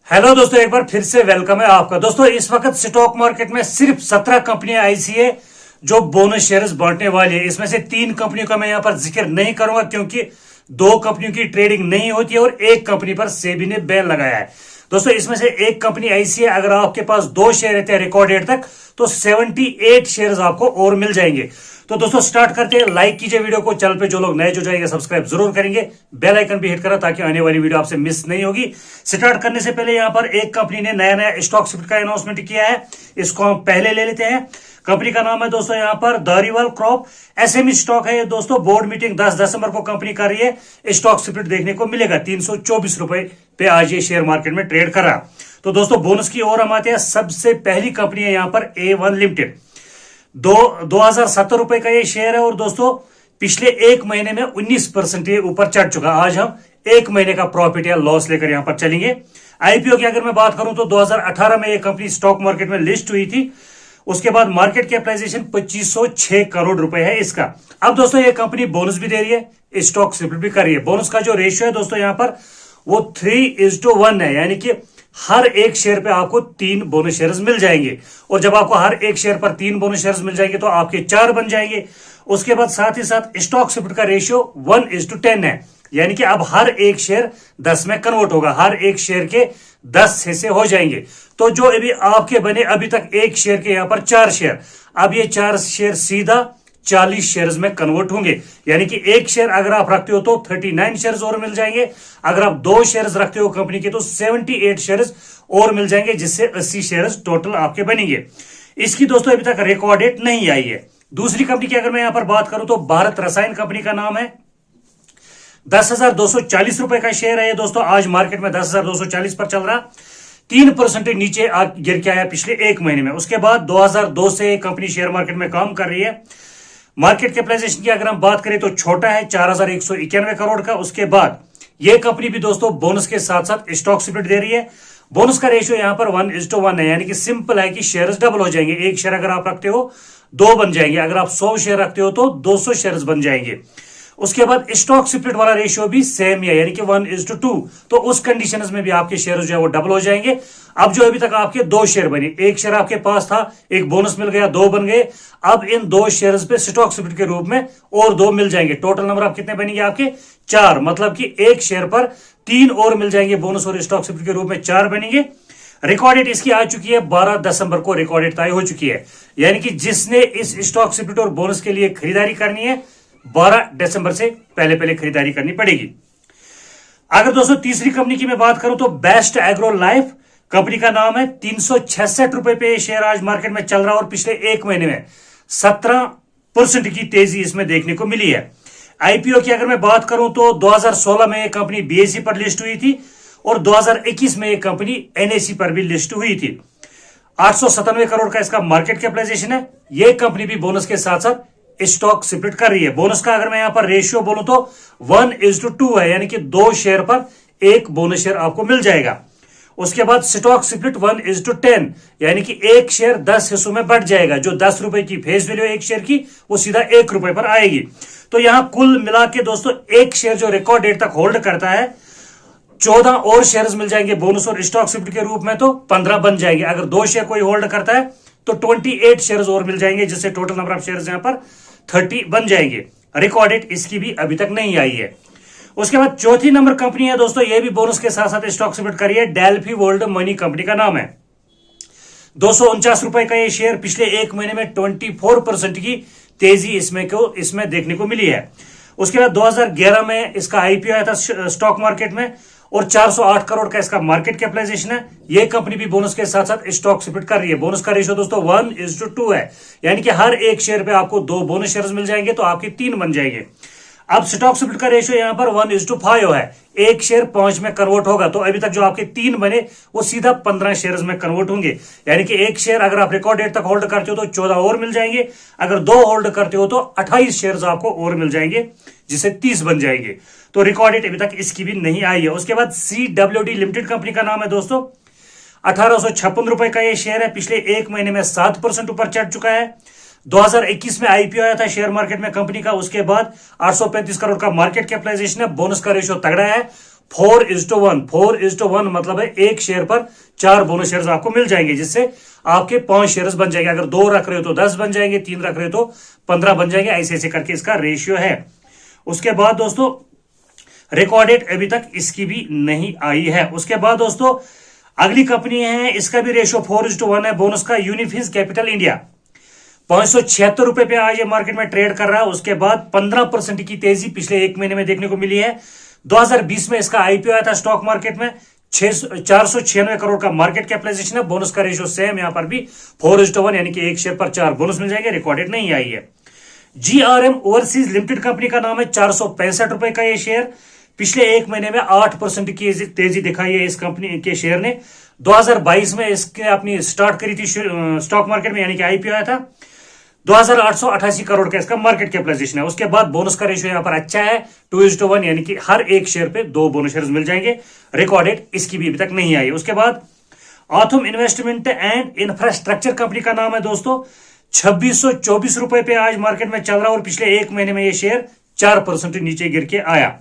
Hello दोस्तों, एक बार फिर से वेलकम है आपका। दोस्तों, इस वक्त स्टॉक मार्केट में सिर्फ 17 कंपनियां ऐसी है जो बोनस शेयर्स बांटने वाली है। इसमें से 3 कंपनियों का मैं यहां पर जिक्र नहीं करूंगा क्योंकि 2 कंपनियों की ट्रेडिंग नहीं होती है और एक कंपनी पर सेबी ने बैन लगाया है। दोस्तों, इसमें से एक कंपनी ऐसी है, अगर आपके पास 2 शेयर रहते हैं रिकॉर्ड डेट तक तो 78 शेयर्स आपको और मिल जाएंगे। तो दोस्तों स्टार्ट करते हैं। लाइक कीजिए वीडियो को, चैनल पे जो लोग नए जो जाएंगे सब्सक्राइब जरूर करेंगे, बेल आइकन भी हिट करें ताकि आने वाली वीडियो आपसे मिस नहीं होगी। स्टार्ट करने से पहले यहां पर एक कंपनी ने नया स्टॉक स्प्लिट का अनाउंसमेंट किया है, इसको हम पहले ले लेते हैं। कंपनी का नाम है दोस्तों यहां पर दारीवाल क्रॉप एसएमई स्टॉक है ये दोस्तों। बोर्ड मीटिंग 10 दिसंबर को कंपनी कर रही है। स्टॉक स्प्लिट देखने को मिलेगा 324 रुपए पे आज ये शेयर मार्केट में ट्रेड कर रहा। तो दोस्तों बोनस की ओर हम आते हैं। सबसे पहली कंपनी है यहां पर A1 लिमिटेड। 2070 रुपए का ये शेयर है और दोस्तों पिछले एक महीने में 19% ये ऊपर चढ़ चुका। आज हम एक महीने का प्रॉफिट या लॉस लेकर यहां पर चलेंगे। आईपीओ की अगर मैं बात करूं तो 2018 में ये कंपनी स्टॉक मार्केट में लिस्ट हुई थी। उसके बाद मार्केट कैपिटलाइजेशन 2506 करोड़ रुपए है इसका। अब दोस्तों ये कंपनी बोनस भी दे रही है, स्टॉक स्प्लिट भी कर रही है। बोनस का जो रेशियो है दोस्तों यहां पर वो 3:1 है, यानी कि हर एक शेयर पे आपको 3 बोनस शेयर्स मिल जाएंगे। और जब आपको हर एक शेयर पर 3 बोनस शेयर्स मिल जाएंगे तो आपके 4 बन जाएंगे। उसके बाद साथ ही साथ स्टॉक स्प्लिट का रेशियो 1:10 है, यानी कि अब हर एक शेयर 10 में कन्वर्ट होगा। हर एक शेयर के 10 हिस्से हो जाएंगे। तो जो अभी आपके बने अभी तक एक शेयर के यहां पर 4 शेयर, अब ये 4 शेयर सीधा 40 शेयर्स में कन्वर्ट होंगे। यानी कि एक शेयर अगर आप रखते हो तो 39 शेयर्स और मिल जाएंगे। अगर आप 2 शेयर्स रखते हो कंपनी के तो 78 शेयर्स और मिल जाएंगे, जिससे 80 शेयर्स टोटल आपके बनेंगे। इसकी दोस्तों अभी तक रिकॉर्ड डेट नहीं आई है। दूसरी कंपनी की अगर मैं यहां पर बात करूं तो भारत रसायन कंपनी का नाम है। 10,240 रुपए का शेयर है दोस्तों। आज मार्केट में 10,240 पर चल रहा, 3% नीचे गिर के आया पिछले एक महीने में। उसके बाद 2002 से कंपनी शेयर मार्केट में काम कर रही है। मार्केट कैपिटलाइजेशन की अगर हम बात करें तो छोटा है 4191 करोड़ का। उसके बाद यह कंपनी भी दोस्तों बोनस के साथ साथ स्टॉक स्प्लिट दे रही है। बोनस का रेशियो यहां पर 1:1 है, यानी कि सिंपल है कि शेयर्स डबल हो जाएंगे। एक शेयर अगर आप रखते हो 2 बन जाएंगे, अगर आप 100 शेयर रखते हो तो 200 शेयर्स बन जाएंगे। उसके बाद स्टॉक स्प्लिट वाला रेशियो भी सेम ही है, यानी कि 1:2। तो उस कंडीशन में भी आपके शेयर जो है वो डबल हो जाएंगे। अब जो अभी तक आपके 2 शेयर बने, एक शेयर आपके पास था, एक बोनस मिल गया, 2 बन गए। अब इन 2 शेयर्स पे स्टॉक स्प्लिट के रूप में और 2 मिल जाएंगे। टोटल नंबर आप कितने बनेंगे आपके 4, मतलब कि एक शेयर पर 3 और मिल जाएंगे बोनस और स्टॉक स्प्लिट के रूप में 4 बनेंगे। रिकॉर्ड डेट इसकी आ चुकी है 12 दिसंबर को रिकॉर्ड डेट तय हो चुकी है, यानी कि जिसने इस स्टॉक स्प्लिट और बोनस के लिए खरीदारी करनी है 12 दिसंबर से पहले खरीदारी करनी पड़ेगी। अगर दोस्तों तीसरी कंपनी की मैं बात करूं तो बेस्ट एग्रो लाइफ कंपनी का नाम है। 366 रुपए पे शेयर आज मार्केट में चल रहा है और पिछले एक महीने में 17% की तेजी इसमें देखने को मिली है। आईपीओ की अगर मैं बात करूं तो 2016 में यह कंपनी बीएसई पर लिस्ट हुई थी और 2021 में यह कंपनी एनएसई पर भी लिस्ट हुई थी। 897 करोड़ का इसका मार्केट कैपिटलाइजेशन है। यह कंपनी भी बोनस के साथ साथ स्टॉक स्प्लिट कर रही है। बोनस का अगर मैं यहां पर रेशियो बोलूं तो 1:2 है, यानी कि 2 शेयर पर 1 बोनस शेयर आपको मिल जाएगा। उसके बाद स्टॉक स्प्लिट 1:10, यानी कि एक शेयर 10 हिस्सों में बढ़ जाएगा। जो 10 रुपए की फेस वैल्यू एक शेयर की वो सीधा 1 रुपए पर आएगी। तो यहां कुल मिला के दोस्तों एक शेयर जो रिकॉर्ड डेट तक होल्ड करता है 14 और शेयर्स मिल जाएंगे बोनस और स्टॉक स्प्लिट के रूप में, तो 15 बन जाएंगे। अगर 2 शेयर कोई होल्ड करता है तो 28 शेयर्स और मिल जाएंगे, जिससे टोटल नंबर ऑफ शेयर्स यहां पर 30 बन जाएंगे। रिकॉर्ड डेट इसकी भी अभी तक नहीं आई है। उसके बाद चौथी नंबर कंपनी है दोस्तों, ये भी बोनस के साथ साथ स्टॉक स्प्लिट करी है। डेल्फी वर्ल्ड मनी कंपनी का नाम है। 249 रुपए का ये शेयर, पिछले एक महीने में 24% की तेजी इसमें देखने को मिली है। उसके बाद 2011 में इसका आईपीओ आया था स्टॉक मार्केट में और 408 करोड़ का इसका मार्केट कैपिटलाइजेशन है। यह कंपनी भी बोनस के साथ साथ स्टॉक स्प्लिट कर रही है। बोनस का रेशियो दोस्तों 1:2 है, यानी कि हर एक शेयर पे आपको 2 बोनस शेयर्स मिल जाएंगे तो आपके 3 बन जाएंगे। अब स्टॉक स्प्लिट का रेशियो यहां पर 1:5 है, एक शेयर 5 में कन्वर्ट होगा। तो अभी तक जो आपके 3 बने वो सीधा 15 शेयर्स में कन्वर्ट होंगे, यानी कि एक शेयर अगर आप रिकॉर्ड डेट तक होल्ड करते हो तो 14 और मिल जाएंगे। अगर 2 होल्ड करते हो तो 28 शेयर्स आपको और मिल जाएंगे, जिससे 30 बन जाएंगे। तो रिकॉर्ड डेट अभी तक इसकी भी नहीं आई है। उसके बाद CWD लिमिटेड कंपनी का नाम है दोस्तों। 1856 रुपए का यह शेयर है, पिछले एक महीने में 7% ऊपर चढ़ चुका है। 2021 में आईपीओ आया था शेयर मार्केट में कंपनी का। उसके बाद 835 करोड़ का मार्केट कैपिटलाइजेशन है। बोनस का रेशियो तगड़ा है 4:1। 4:1 मतलब है एक शेयर पर 4 बोनस शेयर आपको मिल जाएंगे, जिससे आपके 5 शेयर बन जाएंगे। अगर 2 रख रहे हो तो 10 बन जाएंगे, 3 रख रहे हो तो 15 बन जाएंगे। ऐसे ऐसे करके इसका रेशियो है। उसके बाद दोस्तों रिकॉर्ड डेट अभी तक इसकी भी नहीं आई है। उसके बाद दोस्तों अगली कंपनी है, इसका भी रेशियो 4:1 है बोनस का, यूनिफिज कैपिटल इंडिया। 576 रुपए पे आज ये मार्केट में ट्रेड कर रहा है। उसके बाद 15% की तेजी पिछले एक महीने में देखने को मिली है। 2020 में इसका आईपीओ आया था स्टॉक मार्केट में। 496 करोड़ का मार्केट कैपिटलाइजेशन है। बोनस का रेशियो सेम यहां पर भी 4:1, यानी कि एक शेयर पर 4 बोनस मिल जाएंगे। रिकॉर्डेड नहीं आई है। जीआरएम ओवरसीज लिमिटेड कंपनी का नाम है। 465 रुपए का ये शेयर पिछले एक महीने में 8% की तेजी दिखाई है इस कंपनी के शेयर ने। 2022 में इसके अपनी स्टार्ट करी थी स्टॉक मार्केट में, यानी कि आईपीओ आया था। 2888 करोड़ का इसका मार्केट कैपिटलाइजेशन है। उसके बाद बोनस का रेशियो यहां पर अच्छा है 2:1, यानी कि हर एक शेयर पे 2 बोनस शेयर मिल जाएंगे। रिकॉर्डेड इसकी भी अभी तक नहीं आई। उसके बाद Autham investment and infrastructure company का नाम है दोस्तों। 2624 रुपए पे आज मार्केट में चल रहा है और पिछले एक महीने में ये शेयर 4% नीचे गिर के आया।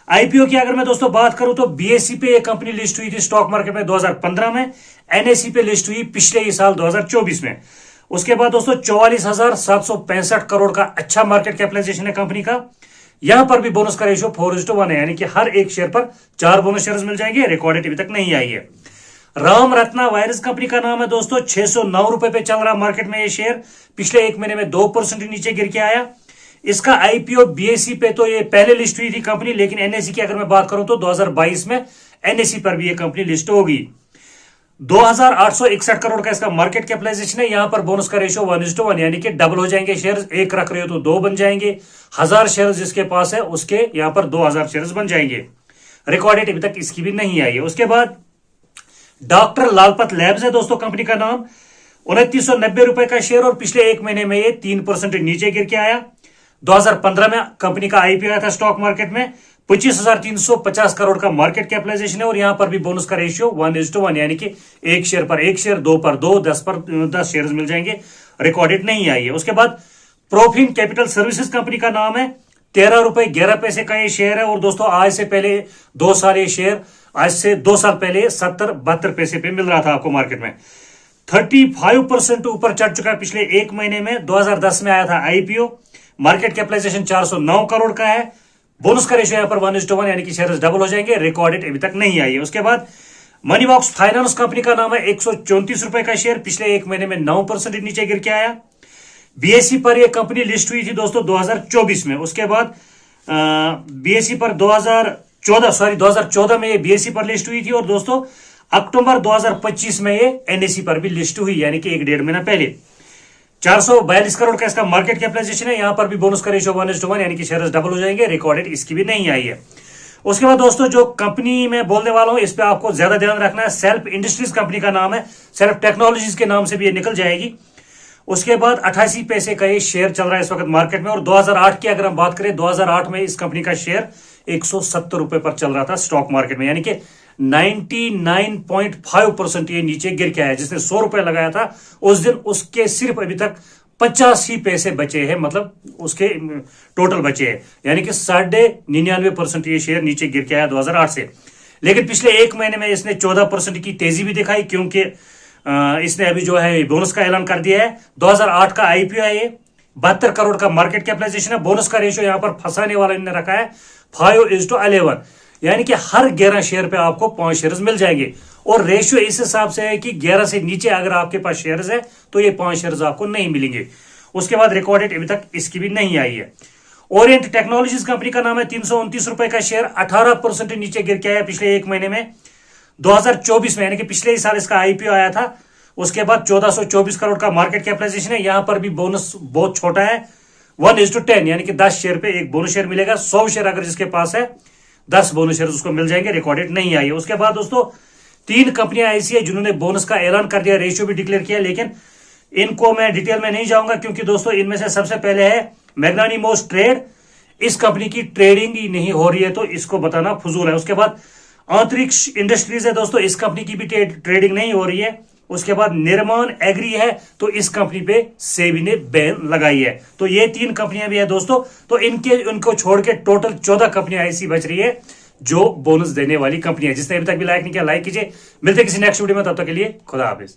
आईपीओ की अगर मैं दोस्तों बात करूं तो बीएसई पे ये कंपनी लिस्ट हुई थी स्टॉक मार्केट में 2015 में। एनएसई पे लिस्ट हुई पिछले ही साल 2024 में। उसके बाद दोस्तों 44,765 करोड़ का अच्छा मार्केट कैपिटलाइजेशन है कंपनी का। यहां पर भी बोनस का रेशियो 4:1 है, यानी कि हर एक शेयर पर 4 बोनस शेयर मिल जाएंगे। रिकॉर्डेड अभी तक नहीं आई है। राम रत्ना वायरस कंपनी का नाम है दोस्तों। 609 रुपए पे चल रहा मार्केट में ये शेयर। पिछले एक महीने में 2% नीचे गिर के आया। इसका आईपीओ बीएसई पे तो ये पहले लिस्ट हुई थी कंपनी, लेकिन एनएसई की अगर मैं बात करूं तो 2022 में एनएसई पर भी ये कंपनी लिस्ट होगी। 2861 करोड़ का इसका मार्केट कैपिटलाइजेशन है। यहां पर बोनस का रेशियो 1:1, यानी कि डबल हो जाएंगे शेयर। एक रख रहे हो तो 2 बन जाएंगे। 1000 शेयर जिसके पास है उसके यहां पर 2000 शेयर बन जाएंगे। रिकॉर्डेड अभी तक इसकी भी नहीं आई है। उसके बाद डॉक्टर लालपत लैब्स है दोस्तों कंपनी का नाम। 2990 रुपए का शेयर और पिछले एक महीने में ये 3% नीचे गिर के आया। 2015 में कंपनी का आईपीओ आया था स्टॉक मार्केट में। 25,350 करोड़ का मार्केट कैपिटलाइजेशन है और यहां पर भी बोनस का रेशियो 1:1, यानी कि एक शेयर पर एक शेयर, 2 पर 2, 10 पर 10 शेयर मिल जाएंगे। रिकॉर्डेड नहीं आई है। उसके बाद प्रोफिन कैपिटल सर्विसेज कंपनी का नाम है। 13 रुपए 11 पैसे का ये शेयर है और दोस्तों आज से पहले 2 साल ये शेयर, आज से 2 साल पहले 70-72 पैसे पे मिल रहा था आपको मार्केट में। 35% ऊपर चढ़ चुका है पिछले एक महीने में। 2010 में आया था आईपीओ। मार्केट कैपिटलाइजेशन 409 करोड़ का है। बोनस का रेशियो यहां पर 1:1, यानी कि शेयर डबल हो जाएंगे। रिकॉर्डेड अभी तक नहीं आई है। उसके बाद मनी बॉक्स फाइनेंस कंपनी का नाम है। 134 रुपए का शेयर पिछले एक महीने में 9% नीचे गिर के आया। बीएसई पर यह कंपनी लिस्ट हुई थी दोस्तों 2024 में। उसके बाद बीएसई पर 2014 में ये बीएसई पर लिस्ट हुई थी और दोस्तों अक्टूबर 2025 में ये एनएसई पर भी लिस्ट हुई, यानी कि 1.5 महीना पहले। 442 करोड़ का इसका मार्केट कैपिटलाइजेशन है। यहां पर भी बोनस का रेशियो 1:1, यानी कि शेयर डबल हो जाएंगे। रिकॉर्डेड इसकी भी नहीं आई है। उसके बाद दोस्तों जो कंपनी मैं बोलने वाला हूं इस पे आपको ज्यादा ध्यान रखना है। सेल्फ इंडस्ट्रीज कंपनी का नाम है। सेल्फ टेक्नोलॉजीज के नाम से भी ये निकल जाएगी। उसके बाद 88 पैसे का ये शेयर चल रहा है इस वक्त मार्केट में। और 2008 की अगर हम बात करें, 2008 में इस कंपनी का शेयर 170 रुपए पर चल रहा था स्टॉक मार्केट में, यानी कि 99.5% ये नीचे गिर के आया। जिसने 100 रुपए लगाया था उस दिन उसके सिर्फ अभी तक 50 ही पैसे बचे हैं, मतलब उसके टोटल बचे हैं, यानी कि 99.5% ये शेयर नीचे गिर के आया 2008 से। लेकिन पिछले एक महीने में इसने 14% की तेजी भी दिखाई, क्योंकि इसने अभी जो है बोनस का ऐलान कर दिया है। 2008 का आईपीओ है ये। 72 करोड़ का मार्केट कैपिटलाइजेशन है। बोनस का रेशियो यहां पर फंसाने वाला इन्होंने रखा है 5:11, यानी कि हर 11 शेयर पे आपको 5 शेयर मिल जाएंगे। और रेशियो इस हिसाब से है कि 11 से नीचे अगर आपके पास शेयर्स है तो ये 5 शेयर्स आपको नहीं मिलेंगे। उसके बाद रिकॉर्डेड अभी तक इसकी भी नहीं आई है। ओरिएंट टेक्नोलॉजीज कंपनी का नाम है। 329 रुपए का शेयर 18% नीचे गिर के आया पिछले एक महीने में। 2024 में, यानी कि पिछले ही साल इसका आईपीओ आया था। उसके बाद 1424 करोड़ का मार्केट कैपिटलाइजेशन है। यहां पर भी बोनस बहुत छोटा है 1:10, यानी कि 10 शेयर पे एक बोनस शेयर मिलेगा। 100 शेयर अगर जिसके पास है 10 बोनस शेयर उसको मिल जाएंगे। रिकॉर्डेड नहीं आई है। उसके बाद दोस्तों 3 कंपनियां ऐसी है जिन्होंने बोनस का ऐलान कर दिया, रेशियो भी डिक्लेयर किया, लेकिन इनको मैं डिटेल में नहीं जाऊंगा क्योंकि दोस्तों इनमें से सबसे पहले है मैग्नानिमोस ट्रेड। इस कंपनी की ट्रेडिंग ही नहीं हो रही है तो इसको बताना फजूल है। उसके बाद अंतरिक्ष इंडस्ट्रीज है दोस्तों, इस कंपनी की भी ट्रेडिंग नहीं हो रही है। उसके बाद निर्माण एग्री है, तो इस कंपनी पे सेबी ने बैन लगाई है। तो ये 3 कंपनियां भी है दोस्तों। तो इनको छोड़ के टोटल 14 कंपनियां ऐसी बच रही है जो बोनस देने वाली कंपनी है। जिसने अभी तक भी लाइक नहीं किया लाइक कीजिए। मिलते हैं किसी नेक्स्ट वीडियो में, तब तक के लिए खुदा हाफिज।